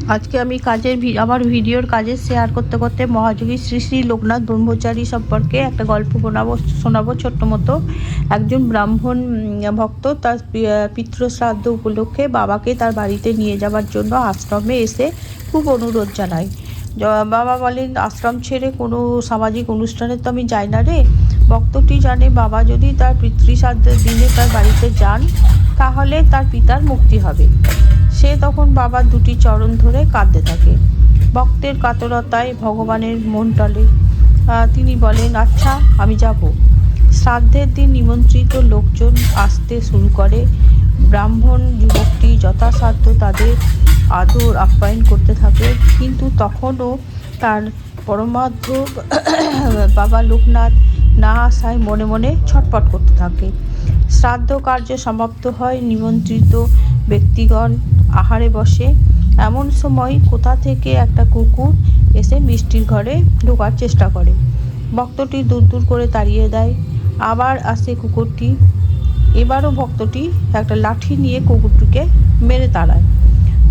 আজকে আমি আমার ভিডিওর কাজে শেয়ার করতে করতে মহাযোগী শ্রী শ্রী লোকনাথ ব্রহ্মচারী সম্পর্কে একটা গল্প শোনাবো ছোট্ট মতো। একজন ব্রাহ্মণ ভক্ত তার পিতৃশ্রাদ্ধ উপলক্ষে বাবাকে তার বাড়িতে নিয়ে যাওয়ার জন্য আশ্রমে এসে খুব অনুরোধ জানায়। বাবা বলেন, আশ্রম ছেড়ে কোনো সামাজিক অনুষ্ঠানে তো আমি যাই না রে। ভক্তটি জানে বাবা যদি তার পিতৃশ্রাদ্ধের দিনে তার বাড়িতে যান তাহলে তার পিতার মুক্তি হবে। সে তখন বাবার দুটি চরণ ধরে কাঁদতে থাকে। ভক্তের কাতরতায় ভগবানের মন টলে। তিনি বলেন, আচ্ছা আমি যাব। শ্রাদ্ধের দিন নিমন্ত্রিত লোকজন আসতে শুরু করে। ব্রাহ্মণ যুবকটি যথাসাধ্য তাদের আদর আপ্যায়ন করতে থাকে, কিন্তু তখনও তার পরমার্থ বাবা লোকনাথ না আসায় মনে মনে ছটফট করতে থাকে। শ্রাদ্ধ কার্য সমাপ্ত হয়, নিমন্ত্রিত ব্যক্তিগণ আহারে বসে। এমন সময় কোথা থেকে একটা কুকুর এসে মিষ্টির ঘরে ঢোকার চেষ্টা করে। ভক্তটি দূর দূর করে তাড়িয়ে দেয়। আবার আসে কুকুরটি। এবারও ভক্তটি একটা লাঠি নিয়ে কুকুরটিকে মেরে তাড়ায়।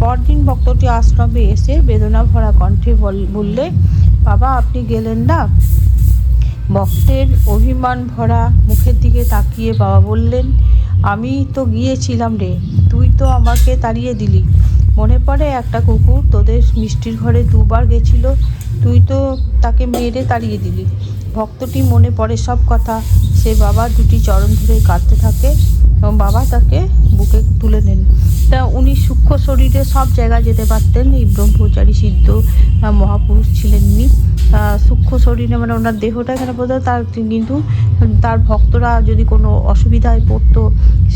পরদিন ভক্তটি আশ্রমে এসে বেদনা ভরা কণ্ঠে বললে, বাবা আপনি গেলেন না? ভক্তের অভিমান ভরা মুখের দিকে তাকিয়ে বাবা বললেন, আমি তো গিয়েছিলাম রে, তুই তো আমাকে তাড়িয়ে দিলি। মনে পড়ে একটা কুকুর তোদের মিষ্টির ঘরে দুবার গেছিল, তুই তো তাকে মেরে তাড়িয়ে দিলি। ভক্তটি মনে পড়ে সব কথা। সে বাবার দুটি চরণ ধরে কাঁদতে থাকে এবং বাবা তাকে বুকে তুলে নেন। তা উনি সূক্ষ্ম শরীরে সব জায়গায় যেতে পারতেন। এই ব্রহ্মচারী সিদ্ধ মহাপুরুষ ছিলেন উনি। সূক্ষ্ম শরীরে মানে ওনার দেহটা এখানে বোধহয় তার, কিন্তু তার ভক্তরা যদি কোনো অসুবিধায় পড়তো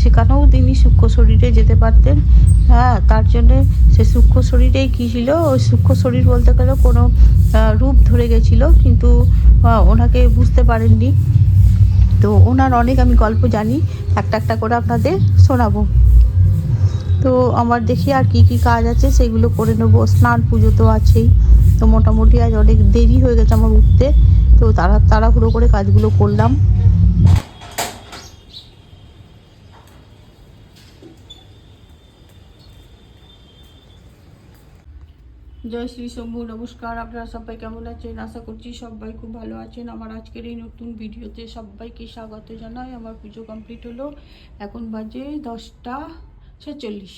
সেখানেও তিনি সূক্ষ্ম শরীরে যেতে পারতেন। তার জন্যে সে সূক্ষ্ম শরীরেই কী ছিল, ওই সূক্ষ্ম শরীর বলতে গেলে কোনো রূপ ধরে গেছিলো, কিন্তু ওনাকে বুঝতে পারেননি। তো ওনার অনেক আমি গল্প জানি, একটা একটা করে আপনাদের শোনাবো। তো আমার দেখি আর কি কি কাজ আছে সেগুলো করে নেবো। স্নান পুজো তো আছেই। তো মোটামুটি আজ অনেক দেরি হয়ে গেছে আমার উঠতে, তো তাড়াহুড়ো করে কাজগুলো করলাম। জয় শ্রী শম্ভু, নমস্কার। আপনারা সবাই কেমন আছেন? আশা করছি সবাই খুব ভালো আছেন। আমার আজকের এই নতুন ভিডিওতে সবাইকে স্বাগত জানাই। আমার পুজো কমপ্লিট হলো, এখন বাজে 10টা 46।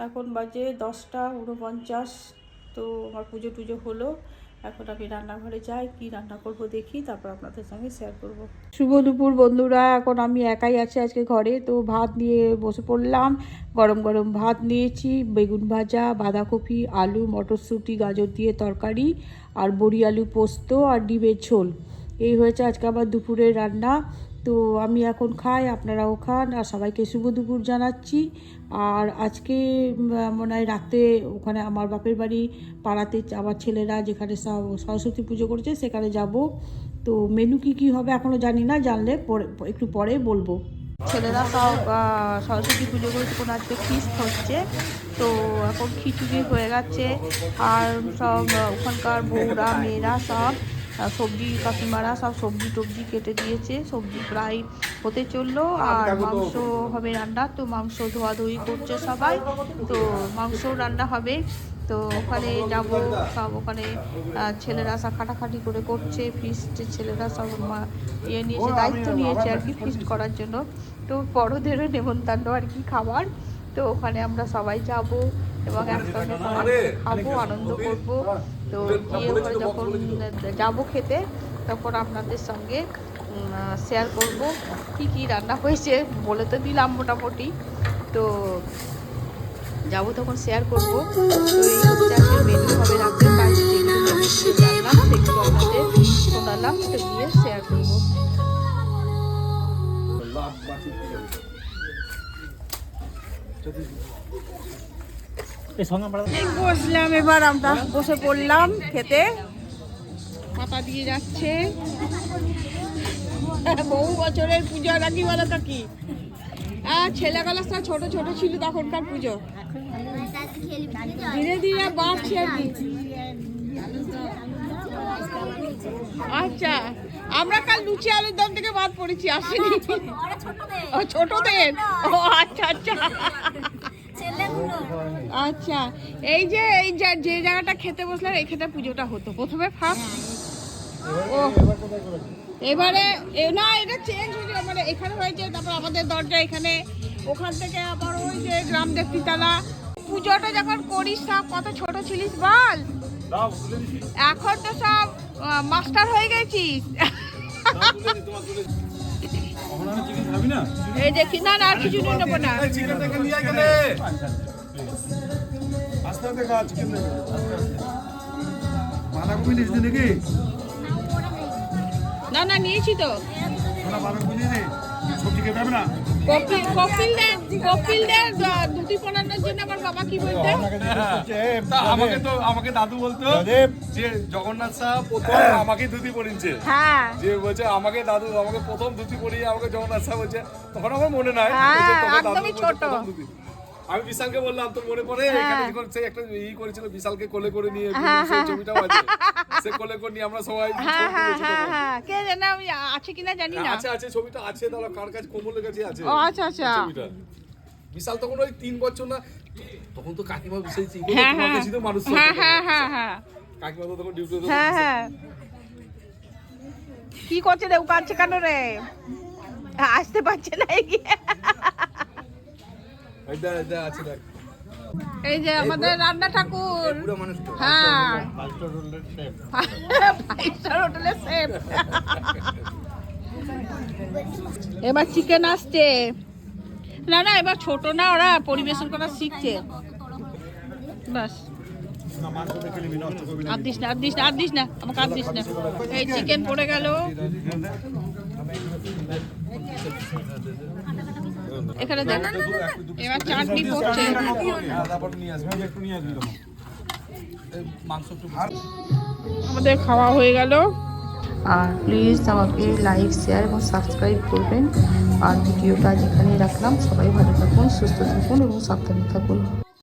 এখন বাজে 10টা 49। তো আমার পুজো টুজো হলো, এখন আমি রান্নাঘরে যাই, কি রান্না করব দেখি, তারপর আপনাদের সঙ্গে শেয়ার করব। শুভ দুপুর বন্ধুরা। এখন আমি একাই আছি আজকে ঘরে। তো ভাত নিয়ে বসে পড়লাম। গরম গরম ভাত নিয়েছি, বেগুন ভাজা, বাঁধাকপি, আলু, মটরশুঁটি, গাজর দিয়ে তরকারি, আর বড়ি আলু পোস্ত, আর ডিমের ঝোল। এই হয়েছে আজকে আমার দুপুরের রান্না। তো আমি এখন খাই, আপনারাও খান, আর সবাইকে শুভ দুপুর জানাচ্ছি। আর আজকে মনে হয় রাতে ওখানে আমার বাপের বাড়ি পাড়াতে আমার ছেলেরা যেখানে সরস্বতী পুজো করেছে সেখানে যাব। তো মেনু কি হবে এখনও জানি না, জানলে একটু পরে বলবো। ছেলেরা সব সরস্বতী পুজো করেছে, কোনো আজকে ফিস্ট হচ্ছে। তো এখন খিচুড়ি হয়ে গেছে, আর সব ওখানকার বউরা মেয়েরা সব সবজি, কাকিমারা সব সবজি টবজি কেটে দিয়েছে, সবজি প্রায় হতে চললো। আর মাংস হবে রান্না, তো মাংস ধোয়াধুয়ি করছে সবাই। তো মাংস রান্না হবে। তো ওখানে যাব সব, ওখানে ছেলেরা সব খাটাখাটি করে করছে। ফিস্টের ছেলেরা সব নিয়েছে, দায়িত্ব নিয়েছে আর কি ফিস্ট করার জন্য। তো বড়োদেরও নেমন্তন্ন আর কি খাবার। তো ওখানে আমরা সবাই যাব এবং একসঙ্গে সবাই খাবো, আনন্দ করব। তো গিয়ে ওখানে যখন যাবো খেতে, তখন আপনাদের সঙ্গে শেয়ার করব কি রান্না হয়েছে। বলে তো দিলাম মোটামুটি, তো যাবো তখন শেয়ার করব। তো এই হচ্ছে আজকে মেনু হবে রাতে, তাই যেগুলো জানলাম সেগুলো আপনাদের শোনালাম, সেগুলো শেয়ার করব। বসলাম, এবার আমরা বসে পড়লাম খেতে। পাতা দিয়ে যাচ্ছে, বহু বছরের পুজো নাকি বলো তো কি? ছেলেবেলা সব ছোট ছোট ছিল তখনকার পুজো, ধীরে ধীরে বাড়ছে আর কি। আচ্ছা, আমরা কাল লুচি আলুর দম থেকে বাদ পড়েছি, আসেনি ছোটদের। ও আচ্ছা আচ্ছা, আচ্ছা, এই যে যে জায়গাটা খেতে বসলাম এখানে পুজোটা হতো প্রথমে ফার্স্ট। ও এবারে না, এটা চেঞ্জ হয়েছে, মানে এখানে হয়েছে, তারপর আমাদের দরজা এখানে, ওখান থেকে আবার ওই যে গ্রাম দেবতীতলা। পুজোটা যখন করিস সব কত ছোট ছিলিস বল, এখন তো সব মাস্টার হয়ে গেছিস। এই দেখি, না আর কিছু নিয়ে নেবো না। না না নিয়েছি তো। কপিলদের ধুতি পরানোর জন্য আমার বাবা কি বলতে, আমাকে দাদু বলতো যে জগন্নাথ সাহা প্রথম আমাকে ধুতি পরিয়েছে। হ্যাঁ, যে বলছে আমাকে দাদু আমাকে প্রথম ধুতি পরিয়ে আমাকে জগন্নাথ সাহা বলছে, তখন আমার মনে নাই। একদমই ছোট। আমি বিশালকে বললাম তোর মনে পড়ে এখানে যখন সে একটা ই করেছিল, বিশালকে কোলে করে নিয়ে সেই ছবিটাও আছে, সে কোলে করে নিয়ে আমরা সবাই। কে জানে আমি আছে কিনা জানি না। আছে ছবিটা আছে, তাহলে কার কাছে, কোমলের কাছে আছে। ও আচ্ছা আচ্ছা। ছবিটা বিশাল তখন ওই 3 বছর না, তখন তো কাকিমা বিশাল মানুষ। কাকিমা তো তখন ডিউটি। হ্যাঁ কি করছে রে, কাছে কেন রে, আসতে পারছে না এগিয়ে। এই যে আমাদের রান্না ঠাকুর, হ্যাঁ 5 স্টার হোটেলের শেফ। এবার চিকেন আসছে। না না, এবার ছোট না, ওরা পরিবেশন করা শিখছে। বাস আর দিস না আমাকে, আর দিস না। এই চিকেন পড়ে গেল। এখানে দেখ, এবার চাটনি পড়ছে। আমাদের খাওয়া হয়ে গেল। আর প্লিজ আমাকে লাইক, শেয়ার এবং সাবস্ক্রাইব করবেন। আর ভিডিওটা যেখানে রাখলাম, সবাই ভালো থাকুন, সুস্থ থাকুন এবং সাবধানে থাকুন।